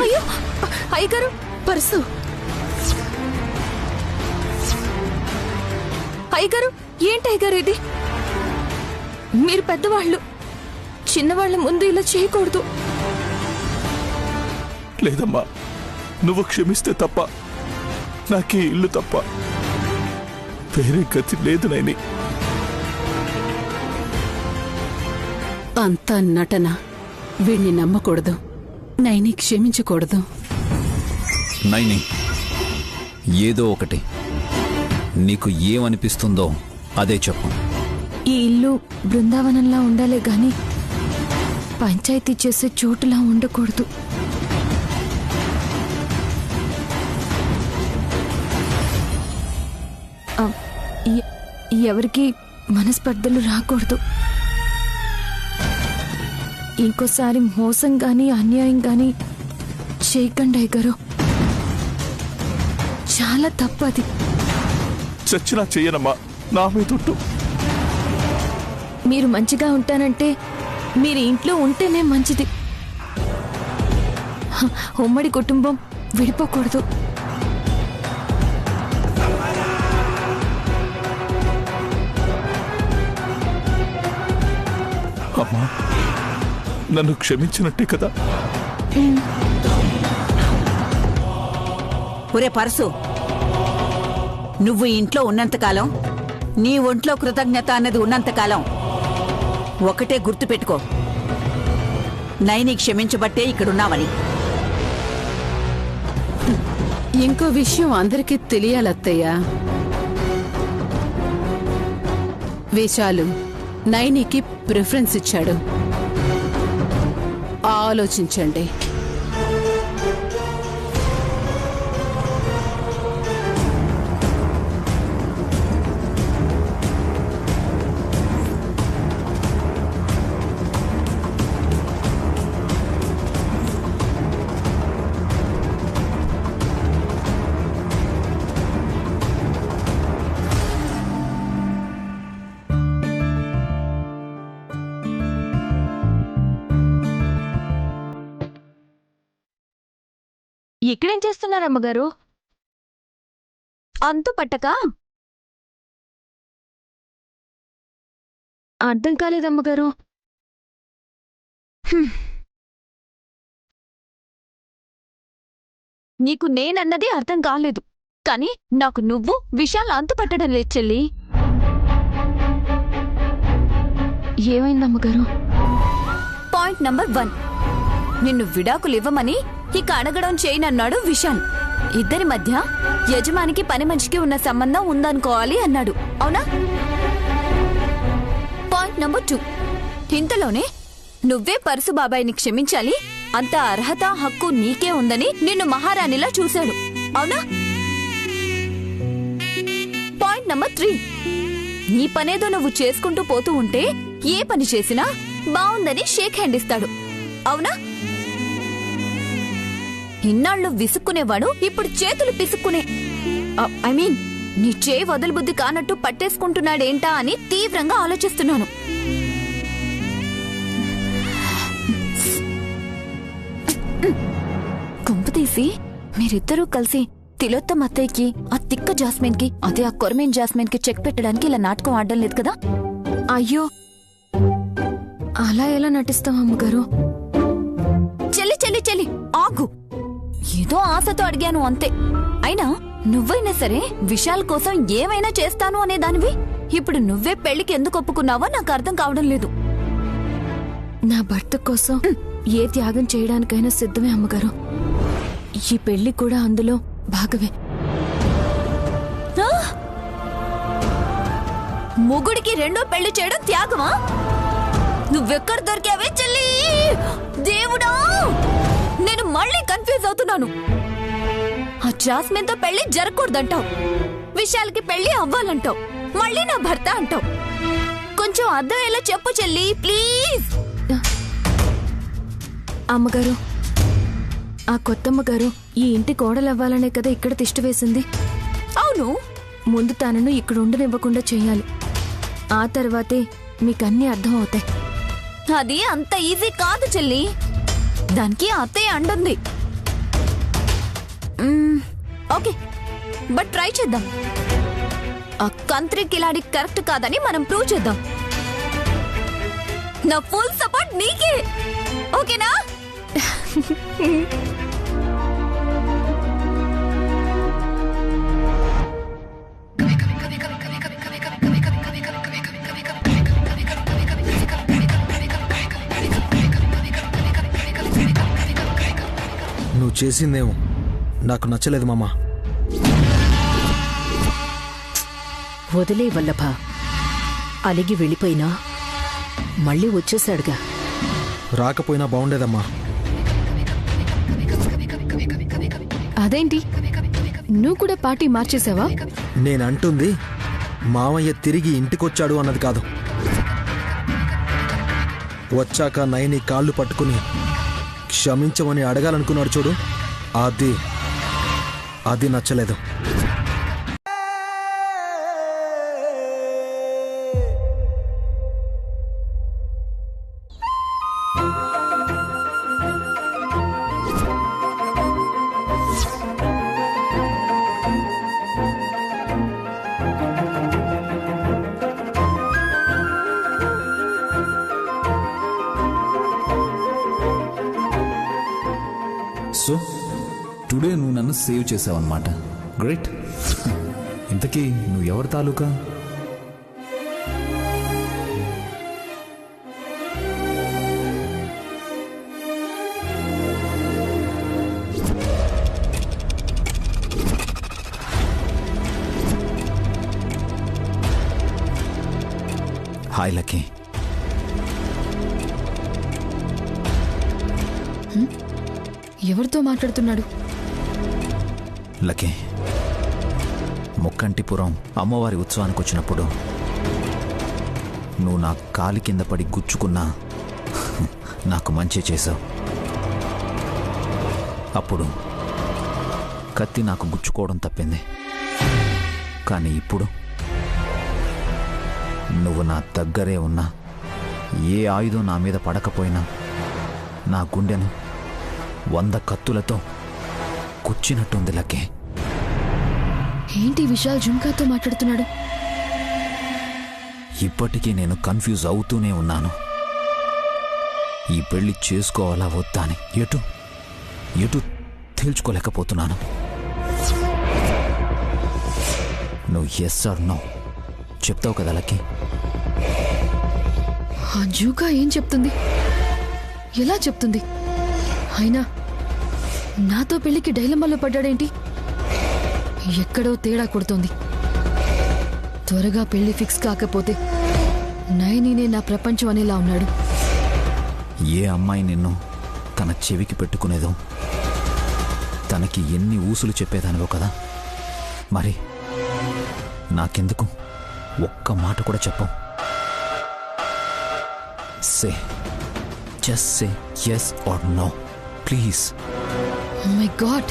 అయ్యో అయ్యగారు పర్సు. అయ్యగారు ఏంటి అయ్యగారు ఇది? మీరు పెద్దవాళ్ళు, చిన్నవాళ్ల ముందు ఇలా చేయకూడదు. లేదమ్మా, నువ్వు క్షమిస్తే తప్ప నాకే ఇల్లు తప్ప వేరే గతి లేదు నైని. అంతా నటన. వీణ్ణి నమ్మకూడదు, నైని క్షమించకూడదు. నైని, ఏదో ఒకటి నీకు ఏమనిపిస్తుందో అదే చెప్పు. ఈ ఇల్లు బృందావనంలా ఉండాలే గాని పంచాయతీ చేసే చోటులా ఉండకూడదు. ఎవరికి మనస్పర్ధలు రాకూడదు. ఇంకోసారి మోసం గాని అన్యాయం గాని చేయకండి అయ్యగారు. చాలా తప్పది. చచ్చినా చెయ్యనమ్మా, నా మీదొట్టు. మీరు మంచిగా ఉంటానంటే మీరు ఇంట్లో ఉంటేనే మంచిది. ఉమ్మడి కుటుంబం విడిపోకూడదు. అమ్మా, నన్ను క్షమించినట్టే కదా? ఒరే పరసు, నువ్వు ఇంట్లో ఉన్నంతకాలం, నీ ఒంట్లో కృతజ్ఞత అన్నది ఉన్నంతకాలం ఒకటే గుర్తుపెట్టుకో, నైని క్షమించబట్టే ఇక్కడున్నావని. ఇంకో విషయం అందరికీ తెలియాలత్తయ్య. విశాలు నైనికి ప్రిఫరెన్స్ ఇచ్చాడు. ఆలోచించండి. ఇక్కడేం చేస్తున్నారమ్మగారు? అంతు పట్టక అర్థం కాలేదమ్మగారు. నీకు నేనన్నది అర్థం కాలేదు, కానీ నాకు నువ్వు విషయాలు అంతు పట్టడం లేదు చెల్లి. ఏమైందమ్మగారు? పాయింట్ నంబర్ 1, నిన్ను విడాకులు ఇవ్వమని ఇక అడగడం చేయనన్నాడు విశాల్. ఇద్దరి మధ్య యజమానికి పని మనిషికి ఉన్న సంబంధం ఉందనుకోవాలి అన్నాడు, అవునా? పాయింట్ నంబర్ 2, ఇంతలోనే నువ్వే పరసు బాబాయిని క్షమించాలి, అంత అర్హత హక్కు నీకే ఉందని నిన్ను మహారాణిలా చూశాడు, అవునా? పాయింట్ నంబర్ 3, నీ పనేదో నువ్వు చేసుకుంటూ పోతూ ఉంటే ఏ పని చేసినా బావుందని షేక్ హ్యాండ్ ఇస్తాడు, అవునా? ఇన్నాళ్ళు విసుక్కునేవాడు ఇప్పుడు చేతులు పిసుక్కునే, ఐ మీన్ నీ చేయి వదలబుద్ధి కానట్టు పట్టేసుకుంటున్నాడేంటా అని తీవ్రంగా ఆలోచిస్తున్నాను. కొంపతీసి మీరిద్దరూ కలిసి తిలోత్తమ అత్తయ్యకి, ఆ తిక్క జాస్మిన్ కి, అదే ఆ కొరమేన్ జాస్మిన్ కి చెక్ పెట్టడానికి ఇలా నాటకం ఆడడం లేదు కదా? అయ్యో, అలా ఎలా నటిస్తాం అమ్మగారు? చెల్లి చెల్లి చెల్లి ఆగు, ఏదో ఆశతో అడిగాను అంతే. అయినా నువ్వైనా సరే విశాల్ కోసం ఏమైనా చేస్తాను అనే దానివి, ఇప్పుడు నువ్వే పెళ్లికి ఎందుకు ఒప్పుకున్నావో నాకు అర్థం కావడం లేదు. నా భర్త కోసం ఏ త్యాగం చేయడానికైనా సిద్ధమే అమ్మగారు. ఈ పెళ్లి కూడా అందులో భాగమే. మొగుడికి రెండో పెళ్లి చేయడం త్యాగమా? నువ్వెక్కడ దొరికావే చెల్లి? దేవుడా, నేను మళ్ళీ కన్ఫ్యూజ్ అవుతున్నాను. ఆ జాస్మిన్ తో పెళ్లి జరగకూడదంటావు, విశాల్కి పెళ్లి అవ్వాలంటావు, మళ్ళీ నా భర్త అంటావు. కొంచెం అర్థమయ్యేలా చెప్పు చెల్లి, ప్లీజ్. అమ్మగారు, ఆ కొత్తమ్మగారు ఈ ఇంటి కోడలవ్వాలనే కదా ఇక్కడ తిష్ట వేసింది. అవును, ముందు తనను ఇక్కడ ఉండనివ్వకుండా చెయ్యాలి. ఆ తర్వాతే మీకన్నీ అర్థం అవుతాయి. అది అంత ఈజీ కాదు చెల్లి. దానికి అత్తయ్య అంటుంది. ఓకే, బట్ ట్రై చేద్దాం. ఆ కంత్రి కిలాడి కరెక్ట్ కాదని మనం ప్రూవ్ చేద్దాం. నా ఫుల్ సపోర్ట్ నీకే, ఓకేనా? నువ్వు చేసిందేమో నాకు నచ్చలేదు మామా. వదిలే వల్లభ, అలిగి వెళ్ళిపోయినా మళ్ళీ వచ్చేశాడుగా. రాకపోయినా బాగుండేదమ్మా. అదేంటి, నువ్వు కూడా పార్టీ మార్చేసావా? నేనంటుంది మామయ్య తిరిగి ఇంటికొచ్చాడు అన్నది కాదు. వచ్చాక నయని కాళ్ళు పట్టుకుని క్షమించమని అడగాలనుకున్నాడు చూడు, అది నచ్చలేదు. సో టుడే నువ్వు నన్ను సేవ్ చేసావన్నమాట. గ్రేట్. ఇంతకీ నువ్వు ఎవరి తాలూకా? Hi lucky. ఎవరితో మాట్లాడుతున్నాడు? లక్కీ, ముక్కంటిపురం అమ్మవారి ఉత్సవానికి వచ్చినప్పుడు నువ్వు నా కాలి కింద పడి గుచ్చుకున్నా నాకు మంచి చేశావు. అప్పుడు కత్తి నాకు గుచ్చుకోవడం తప్పింది. కానీ ఇప్పుడు నువ్వు నా దగ్గరే ఉన్నా, ఏ ఆయుధం నా మీద పడకపోయినా నా గుండెను 100 కత్తులతో కుచ్చినట్టుంది లక్కే. ఏంటి విశాల్ జుంకాతో మాట్లాడుతున్నాడు? ఇప్పటికీ నేను కన్ఫ్యూజ్ అవుతూనే ఉన్నాను. ఈ పెళ్లి చేసుకోవాలా వద్దా అని ఎటు తేల్చుకోలేకపోతున్నాను. నువ్వు ఎస్ ఆర్ నో చెప్తావు కదా లక్కీ? ఆ జూకా ఏం చెప్తుంది? ఎలా చెప్తుంది? అయినా నాతో పెళ్లికి డైలమాలో పడ్డాడేంటి? ఎక్కడో తేడా కొడుతోంది. త్వరగా పెళ్లి ఫిక్స్ కాకపోతే నయనీనే నా ప్రపంచం అనేలా ఉన్నాడు. ఏ అమ్మాయి నిన్ను తన చెవికి పెట్టుకునేదో, తనకి ఎన్ని ఊసులు చెప్పేదానివో కదా. మరి నాకెందుకు ఒక్క మాట కూడా చెప్పవు? Say, just say yes or no please. My god,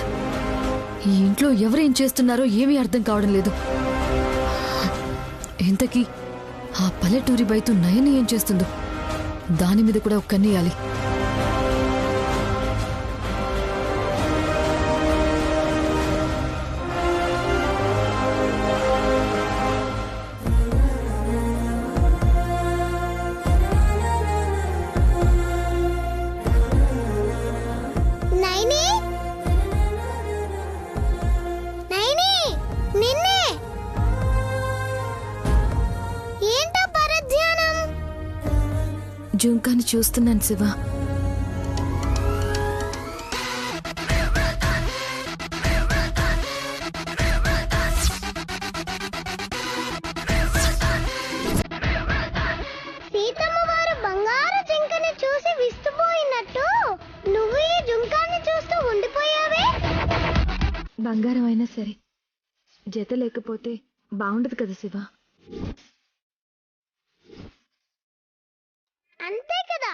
ఈ ఇంట్లో ఎవరేం చేస్తున్నారో ఏమీ అర్థం కావడం లేదు. ఇంతకీ ఆ పల్లెటూరి బయట నయని ఏం చేస్తుందో దాని మీద కూడా ఒక కన్నేయాలి. జుంకాని చూస్తున్నాను శివ. సీతమ్మ వారు బంగారు జింకని చూసి విస్తుపోయినట్టు నువ్వు ఈ జుంకాన్ని చూస్తూ ఉండిపోయావే. బంగారం అయినా సరే జత లేకపోతే బాగుండదు కదా శివ. అంతే కదా,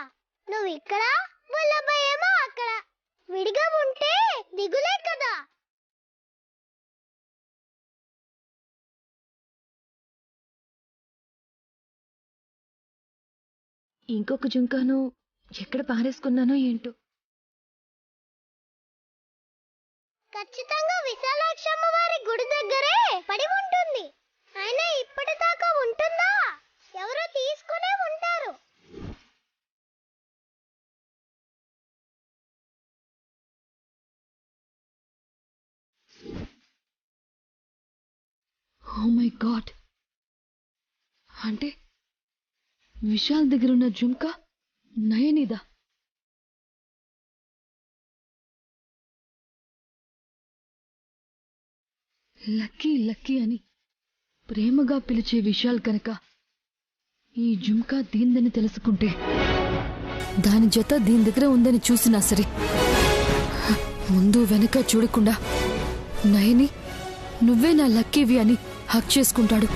నువ్వు ఇక్కడ బుల్లభయేమో అక్కడ. విడిగా ఉంటే దిగులే కదా. ఇంకొక జుంకాను ఎక్కడ పారేసుకున్నానో ఏంటో. ఖచ్చితంగా విశాలాక్షమ్మ వారి గుడి దగ్గరే పడి ఉంటుంది. అయినా ఇప్పటిదాకా ఉంటుందా? ఎవరో తీసుకునే ఉంటారు. ఓ మై గాడ్, అంటే విశాల్ దగ్గర ఉన్న జుంకా నయనిదా? లక్కీ లక్కీ అని ప్రేమగా పిలిచే విశాల్ కనుక ఈ జుంకా దీందని తెలుసుకుంటే, దాని జత దీని దగ్గర ఉందని చూసినా సరే ముందు వెనక చూడకుండా నయని నువ్వే నా లక్కీవి అని హక్ చేసుకుంటాడు.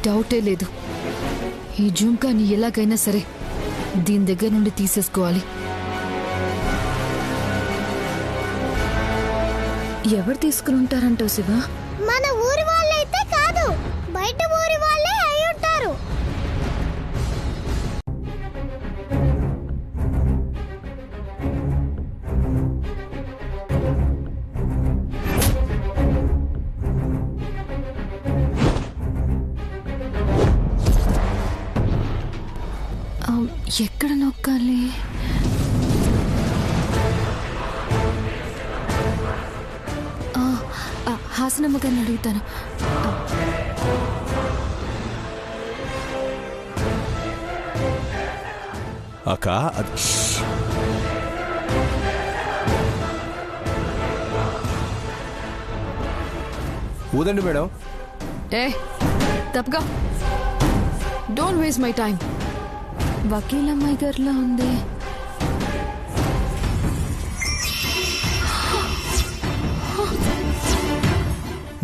డౌటే లేదు, ఈ జుంకాని ఎలాగైనా సరే దీని దగ్గర నుండి తీసేసుకోవాలి. ఎవరు తీసుకుని ఉంటారంటావు శివ? మన ఊరి వాళ్ళైతే కాదు, బయట ఊరి వాళ్ళే అయి ఉంటారు. ఎక్కడ నొక్కాలి? హాసనమ్మ గారిని అడుగుతాను. అక్క ఊదండి మేడం. ఏ తప్పగా, డోంట్ వేస్ట్ మై టైం. వకీల్ అమ్మాయి గారిలా ఉంది.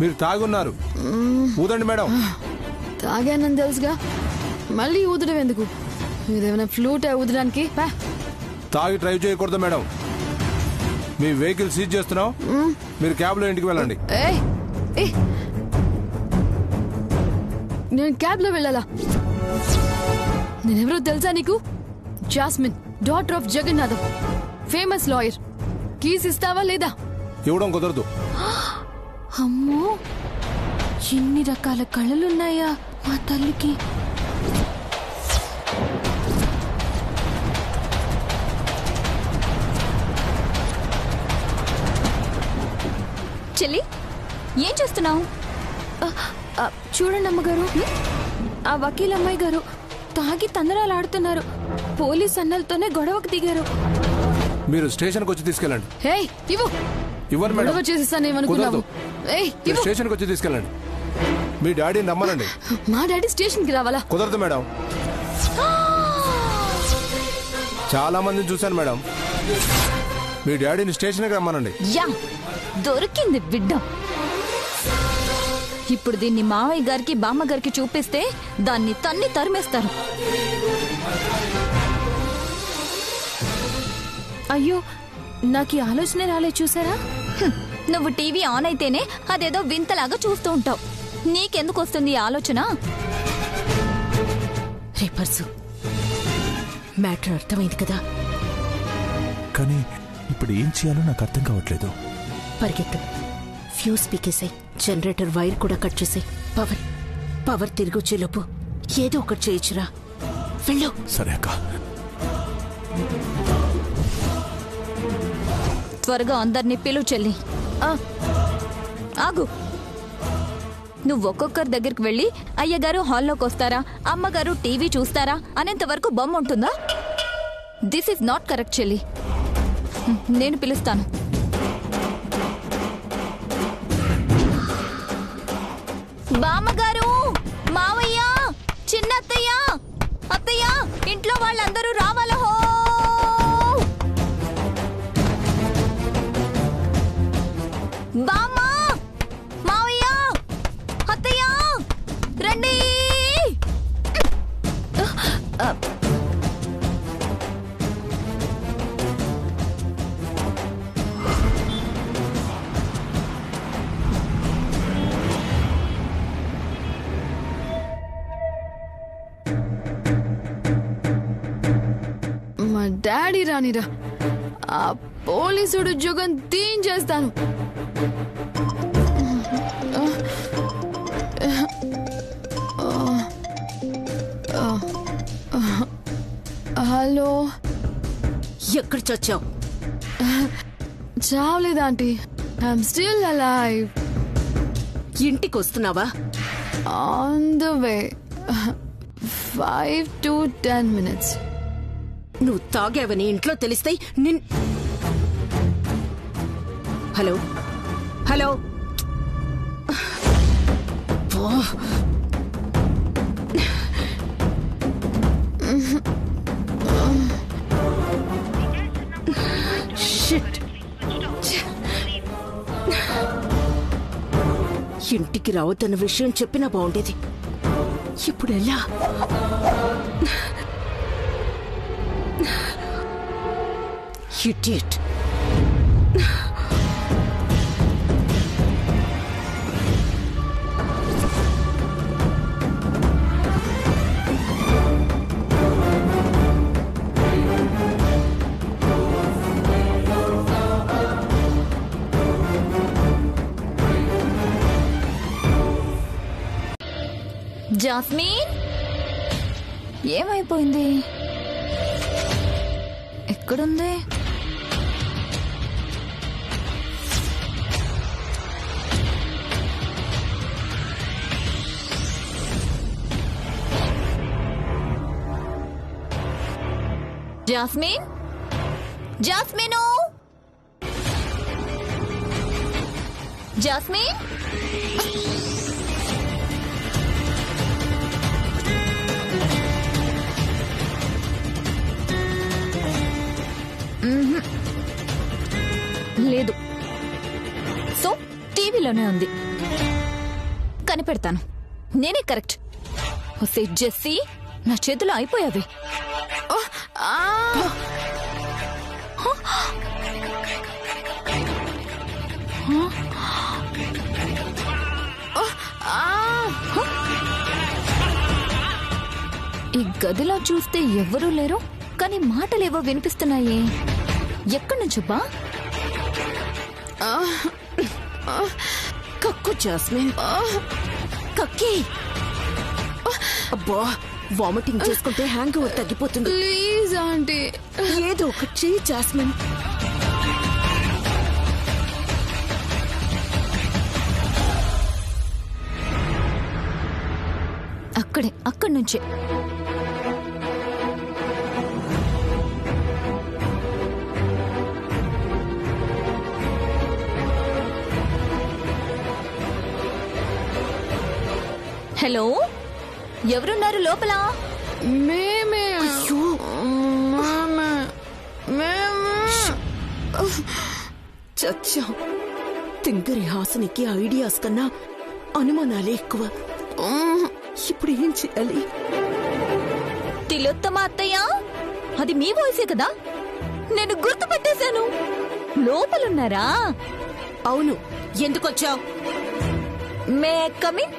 మీరు తాగున్నారు, ఊదండి మేడం. తాగానని తెలుసుగా, మళ్ళీ ఊదడం ఎందుకు? ఇదేమైనా ఫ్లూట్ ఊదడానికి? తాగి డ్రైవ్ చేయకూడదు మేడం. మీ వెహికల్ సీజ్ చేస్తున్నాం, మీరు క్యాబ్ లో ఇంటికి వెళ్ళండి. నేను క్యాబ్ లో వెళ్ళాలా? నేనెవరో తెలుసా నీకు? Jasmine, daughter of Jagannatham, famous lawyer. Keys ఇస్తావా లేదా? ఇవ్వడం కుదరదు. అమ్మో, ఎన్ని రకాల కళలున్నాయా మా తల్లికి. చెల్లి, ఏం చేస్తున్నావు? చూడండి అమ్మగారు, ఆ వకీల్ అమ్మాయి గారు తాగి తందరాలు ఆడుతున్నారు. పోలీస్ అన్నలతోనే గొడవకు దిగారు. మీరు స్టేషన్కి వచ్చి తీసుకెళ్ళండి. హే, ఇవ్వు. ఇవ్వండి మేడం. గొడవ చేసేసానేమనుకున్నావు? స్టేషన్కి వచ్చి తీసుకెళ్ళండి. మీ డాడీని నమ్మనండి. మా డాడీ స్టేషన్కి రావాలా? కుదరదు మేడం. చాలా మందిని చూశాను మేడం. మీ డాడీని స్టేషన్కి రమ్మనండి. యా, దొరికింది బిడ్డ. ఇప్పుడు దీన్ని మావయ్య గారికి బామ్మ గారికి చూపిస్తే దాన్ని తన్ని తరిమేస్తారు. అయ్యో, నాకు ఈ ఆలోచన రాలే. చూసారా? నువ్వు టీవీ ఆన్ అయితేనే అదేదో వింతలాగా చూస్తూ ఉంటావు. నీకెందుకు వస్తుంది ఈ ఆలోచన? రే పర్సు, మ్యాటర్ అర్థమైంది కదా? కానీ ఇప్పుడు ఏం చేయాలో నాకు అర్థం కావట్లేదు. పరిగెత్తు, ఫ్యూజ్ పీకేసాయి, జనరేటర్ వైర్ కూడా కట్ చేసాయి. పవర్ తిరిగి వచ్చేలోపు ఏదో ఒకటి చేయొచ్చురా. వెళ్ళు. సరే అక్క. త్వరగా అందరినీ పిలువు చెల్లి. ఆగు. నువ్వు ఒక్కొక్కరి దగ్గరికి వెళ్ళి అయ్యగారు హాల్లోకి వస్తారా, అమ్మగారు టీవీ చూస్తారా అనేంత వరకు బొమ్మ ఉంటుందా? దిస్ ఈజ్ నాట్ కరెక్ట్ చెల్లి. నేను పిలుస్తాను. బామ్మగారు, మావయ్య, చిన్నత్తయ్య, అత్తయ్య, ఇంట్లో వాళ్ళందరూ రావాలా? హో, బామ్మ, మావయ్య, అత్తయ్య, రండి. డాడీ రానిరా, ఆ పోలీసుడు జగన్ తీయించేస్తాను. హలో, ఎక్కడ చచ్చావు? చావలేదు ఆంటీ, ఐఎమ్ స్టిల్ అలైవ్. ఇంటికి వస్తున్నావా? On the way, 5 to 10 minutes. నువ్వు తాగావని ఇంట్లో తెలిస్తే హలో హలో, షిట్. ఇంటికి రావద్దన్న విషయం చెప్పినా బాగుండేది. ఇప్పుడు ఎలా? Idiot. జాస్మిన్, ఏమైపోయింది? ఎక్కడుంది? Jasmine, Jasmine, Jasmine. లేదు, సో టీవీలోనే ఉంది. కనిపెడతాను, నేనే కరెక్ట్. వస్తే జెస్సీ, నా చేతిలో అయిపోయావి. ఈ గదిలో చూస్తే ఎవ్వరూ లేరు, కానీ మాటలేవో వినిపిస్తున్నాయి. ఎక్కడి నుంచి బా? కక్కు జాస్మిన్, కక్కి. అబ్బా, వామిటింగ్ చేసుకుంటే హ్యాంగ్ ఓవర్ తగ్గిపోతుంది. ప్లీజ్ ఆంటీ, ఏదో ఒకటి చెయ్యి జాస్మిన్. అక్కడి నుంచే. హలో, ఎవరున్నారు లోపల? మేమే. చచ్చా. తింగరి హాసనికి ఐడియాస్ కన్నా అనుమానాలే ఎక్కువ. ఇప్పుడు ఏం చేయాలి? తిలోత్తమ అత్తయ్య, అది మీ వాయిసే కదా? నేను గుర్తుపెట్టేశాను. లోపలున్నారా? అవును, ఎందుకొచ్చావు? May come in?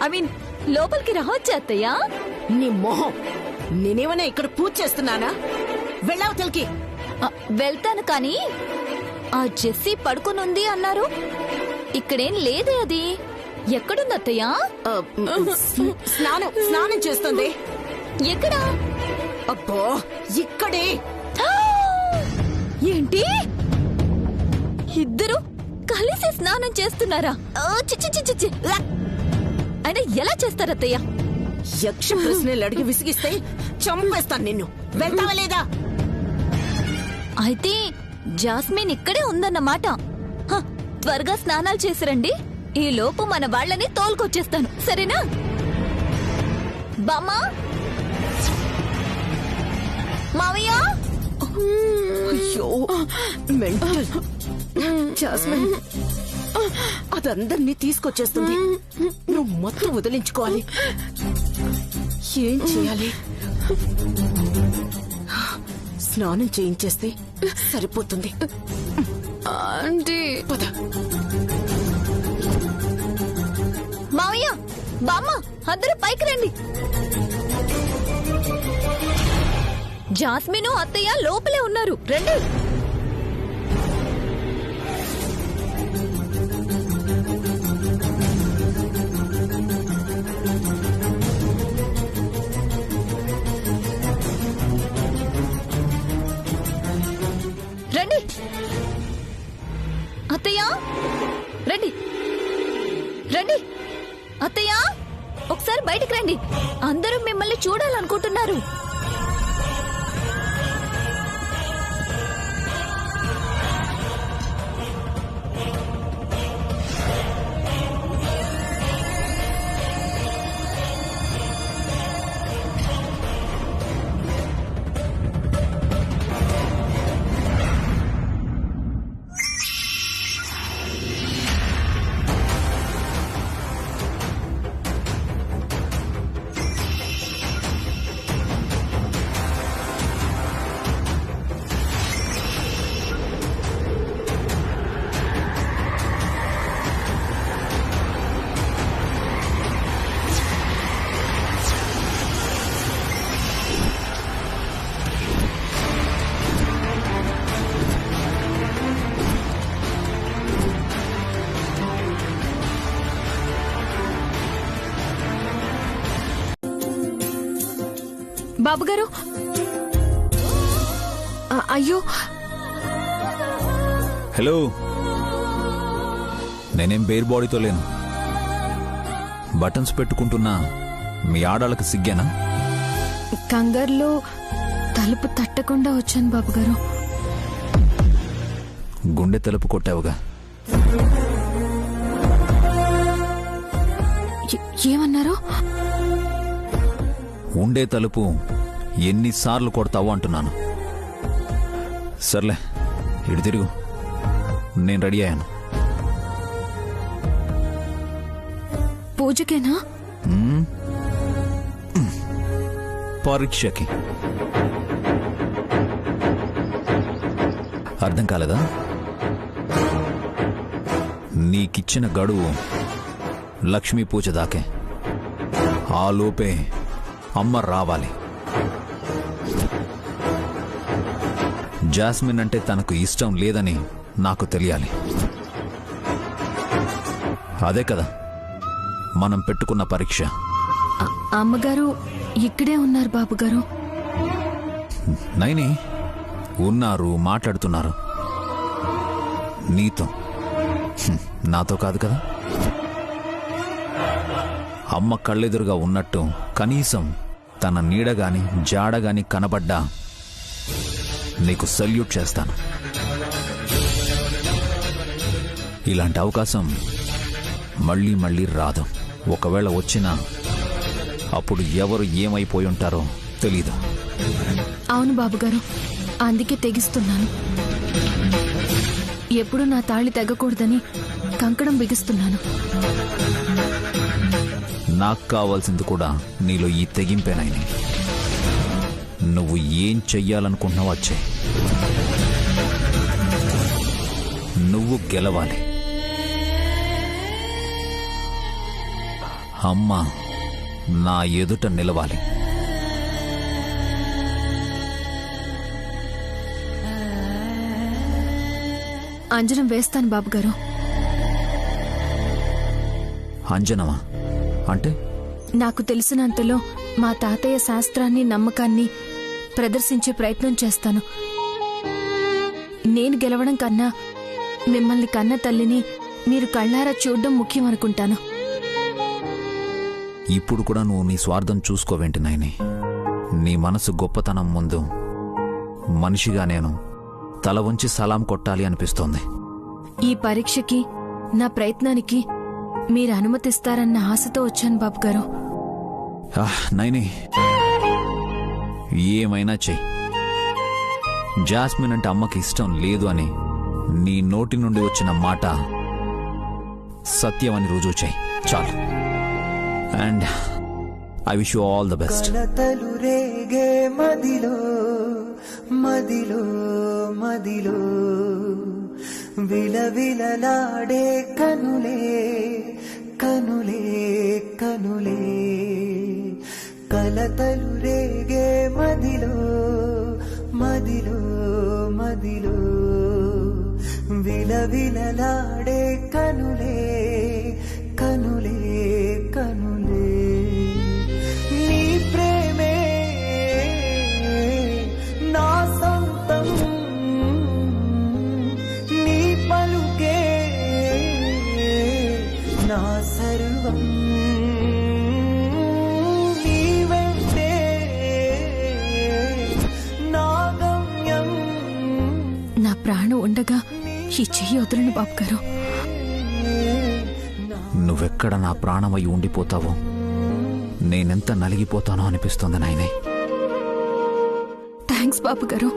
ఐ మీన్, లోపలికి రావచ్చా అత్తయ్య? నీ మొహం, నేనేమన్నా ఇక్కడ పూజ చేస్తున్నానా? వెళ్ళవతలకి. వెళ్తాను, కానీ ఆ జెస్సీ పడుకునుంది అన్నారు. ఇక్కడేం లేదే. అది ఎక్కడుంది అత్తయ్య? స్నానం చేస్తుంది. ఎక్కడా? అబ్బో, ఇక్కడే. ఏంటి, ఇద్దరు కలిసి స్నానం చేస్తున్నారా? చిచ్చి, అయినా ఎలా చేస్తారత్తయ్య? యక్ష ప్రశ్నలు అడిగి విసిగిస్తే చంపేస్తాను నిన్ను. వెళ్తావా లేదా? అయితే జాస్మిన్ ఇక్కడే ఉందన్నమాట. త్వరగా స్నానాలు చేసిరండి, ఈ లోపు మన వాళ్ళని తోలుకొచ్చేస్తాను, సరేనా? బామ్మా, మావయ్య. అయ్యో, మెంటల్. జాస్మిన్, అదందరినీ తీసుకొచ్చేస్తుంది. నువ్వు మొత్తం వదిలించుకోవాలి. ఏం చేయాలి? స్నానం చేయించేస్తే సరిపోతుంది. ఆంటీ, పద. మావయ్య, బామ్మ, అందరూ పైకి రండి. జాస్మిన్ అత్తయ్య లోపలే ఉన్నారు, రండి. రండి అత్తయ్య, రండి రండి అత్తయ్య, ఒకసారి బయటికి రండి. అందరూ మిమ్మల్ని చూడాలనుకుంటున్నారు. బాబుగారు, అయ్యో. హలో, నేనేం బేర్ బాడీతో లేను. బటన్స్ పెట్టుకుంటున్నా మీ ఆడాళ్ళకి సిగ్గేనా? కంగారులో తలుపు తట్టకుండా వచ్చాను బాబుగారు. గుండె తలుపు కొట్టావుగా. ఏమన్నారు? ఉండే తలుపు ఎన్నిసార్లు కొడతావో అంటున్నాను. సర్లే, ఇటు తిరుగు. నేను రెడీ అయ్యాను. పూజకేనా? పరీక్షకి. అర్థం కాలేదా? నీకిచ్చిన గడువు లక్ష్మీ పూజ దాకే. ఆ లోపే అమ్మ రావాలి. జాస్మిన్ అంటే తనకు ఇష్టం లేదని నాకు తెలియాలి. అదే కదా మనం పెట్టుకున్న పరీక్ష. అమ్మగారు ఇక్కడే ఉన్నారు బాబుగారు. నైని ఉన్నారు, మాట్లాడుతున్నారు. నీతో, నాతో కాదు కదా. అమ్మ కళ్ళెదురుగా ఉన్నట్టు కనీసం తన నీడగాని జాడగాని కనబడ్డా నీకు సల్యూట్ చేస్తాను. ఇలాంటి అవకాశం మళ్ళీ మళ్ళీ రాదు. ఒకవేళ వచ్చినా అప్పుడు ఎవరు ఏమైపోయి ఉంటారో తెలీదు. అవును బాబుగారు, అందుకే తెగిస్తున్నాను. ఎప్పుడు నా తాళి తెగకూడదని కంకణం బిగిస్తున్నాను. నాకు కావాల్సింది కూడా నీలో ఈ తెగింపేనాయని. నువ్వు ఏం చెయ్యాలనుకుంటున్నావో వచ్చే. నువ్వు గెలవాలి. అమ్మ నా ఎదుట నిలవాలి. అంజనం వేస్తాను బాబుగారు. అంజనమా అంటే? నాకు తెలిసినంతలో మా తాతయ్య శాస్త్రాన్ని, నమ్మకాన్ని ప్రదర్శించే ప్రయత్నం చేస్తాను. నేను గెలవడం కన్నా మిమ్మల్ని కన్న తల్లిని మీరు కళ్ళారా చూడడం ముఖ్యం అనుకుంటాను. ఇప్పుడు కూడా నువ్వు నీ స్వార్థం చూసుకోవేంటి నాయని? నీ మనసు గొప్పతనం ముందు మనిషిగా నేను తల వంచి సలాం కొట్టాలి అనిపిస్తోంది. ఈ పరీక్షకి, నా ప్రయత్నానికి మీరు అనుమతిస్తారన్న ఆశతో వచ్చాను బాబుగారు. నైని, ఏమైనా చెయ్యి. జాస్మిన్ అంటే అమ్మకి ఇష్టం లేదు అని నీ నోటి నుండి వచ్చిన మాట సత్యం అని రుజువు చేయి చాలు. And I wish you all the best. రేగే మదిలో మదిలో మదిలో విలవిలలాడే కనులే కనులే కనులే కలతలు రేగే మదిలో విలవిలలాడే కనులే కనులే కనులే నీ ప్రేమే నా సొంతం నీ పలుకే నా సర్వం నీ వెంటే నా గమ్యం నా ప్రాణం ఉండగా ఈ చెయ్యి వదలను బాబు గారు. నువ్వెక్కడ నా ప్రాణమై ఉండిపోతావో నేనెంత నలిగిపోతానో అనిపిస్తుంది నాయనే. థ్యాంక్స్ బాబు గారు.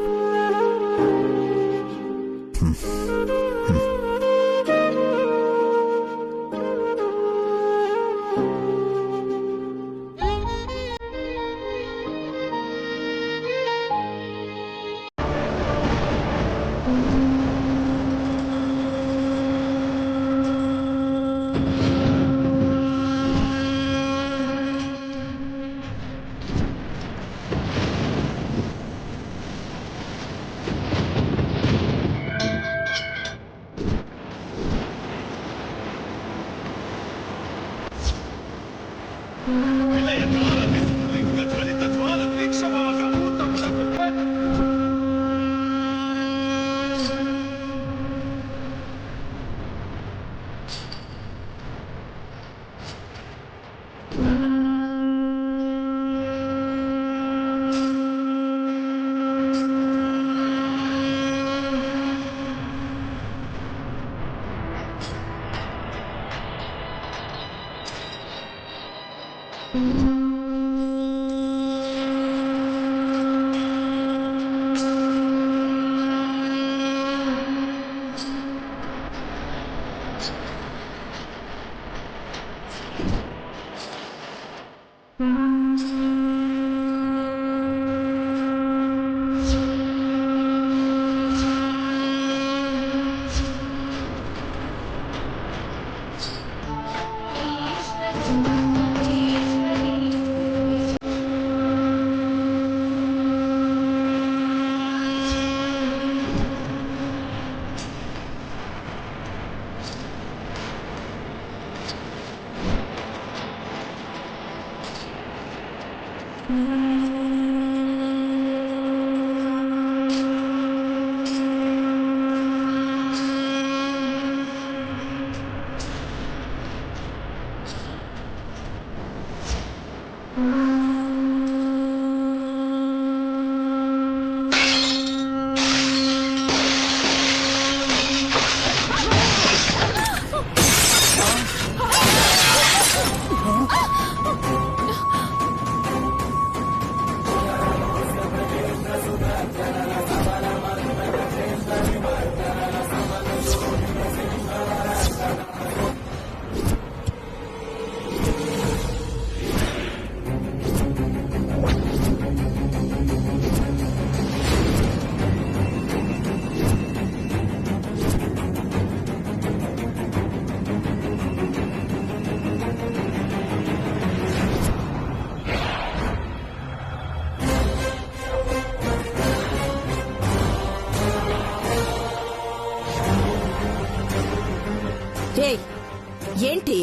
ఏంటి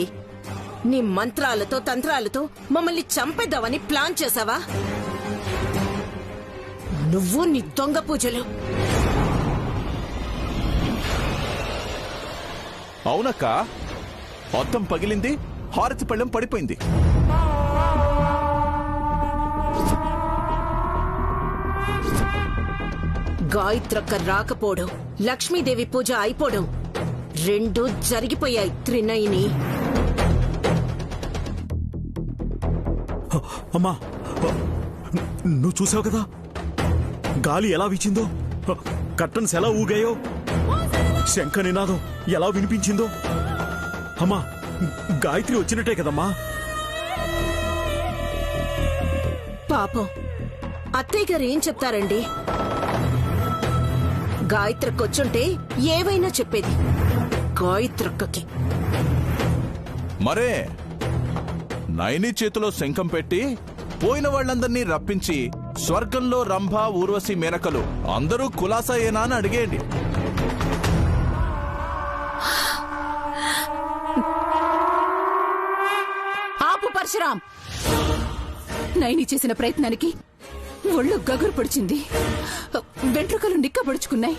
నీ మంత్రాలతో తంత్రాలతో మమ్మల్ని చంపేద్దామని ప్లాన్ చేసావా? నువ్వు నీ దొంగ పూజలు. అవునక్క, అద్దం పగిలింది, హారతి పళ్ళెం పడిపోయింది. గాయత్రక్క రాకపోవడం, లక్ష్మీదేవి పూజ అయిపోవడం రెండు జరిగిపోయాయి త్రినయిని. అమ్మా, నువ్వు చూసావు కదా గాలి ఎలా వీచిందో, కర్టన్స్ ఎలా ఊగాయో, శంఖ నినాదం ఎలా వినిపించిందో. అమ్మా, గాయత్రి వచ్చినట్టే కదమ్మా. పాపం అత్తయ్య గారు ఏం చెప్తారండి? గాయత్రకొచ్చుంటే ఏవైనా చెప్పేది. గాయత్రక్కకి మరే నైని చేతిలో శంఖం పెట్టి పోయిన వాళ్ళందర్నీ రప్పించి స్వర్గంలో రంభ, ఊర్వశి, మేనకలు అందరూ కులాసా ఏనా అని అడిగేయండి. పరశురాం, నైని చేసిన ప్రయత్నానికి ఒళ్ళు గగురు పొడిచింది, వెంట్రుకలు నిక్కబడుచుకున్నాయి.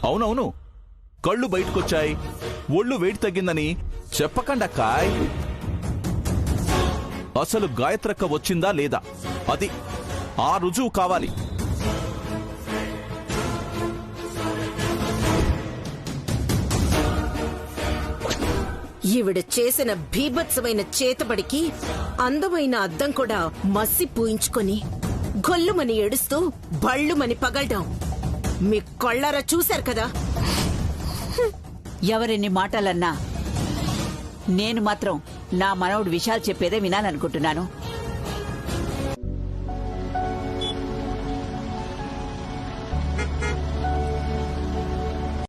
అవునవును, కళ్ళు బయటకొచ్చాయి, ఒళ్ళు వెయిట్ తగ్గిందని చెప్పకండక్కాయ్. అసలు గాయత్రక్క వచ్చిందా లేదా, అది ఆ రుజువు కావాలి. ఈవిడ చేసిన భీభత్సమైన చేతబడికి అందమైన అద్దం కూడా మసి పూయించుకొని గొల్లుమని ఏడుస్తూ బళ్ళుమని పగలడం మీ కొళ్ళారా చూశారు కదా. ఎవరెన్ని మాటలన్నా నేను మాత్రం నా మనవడు విషయాలు చెప్పేదే వినాలనుకుంటున్నాను.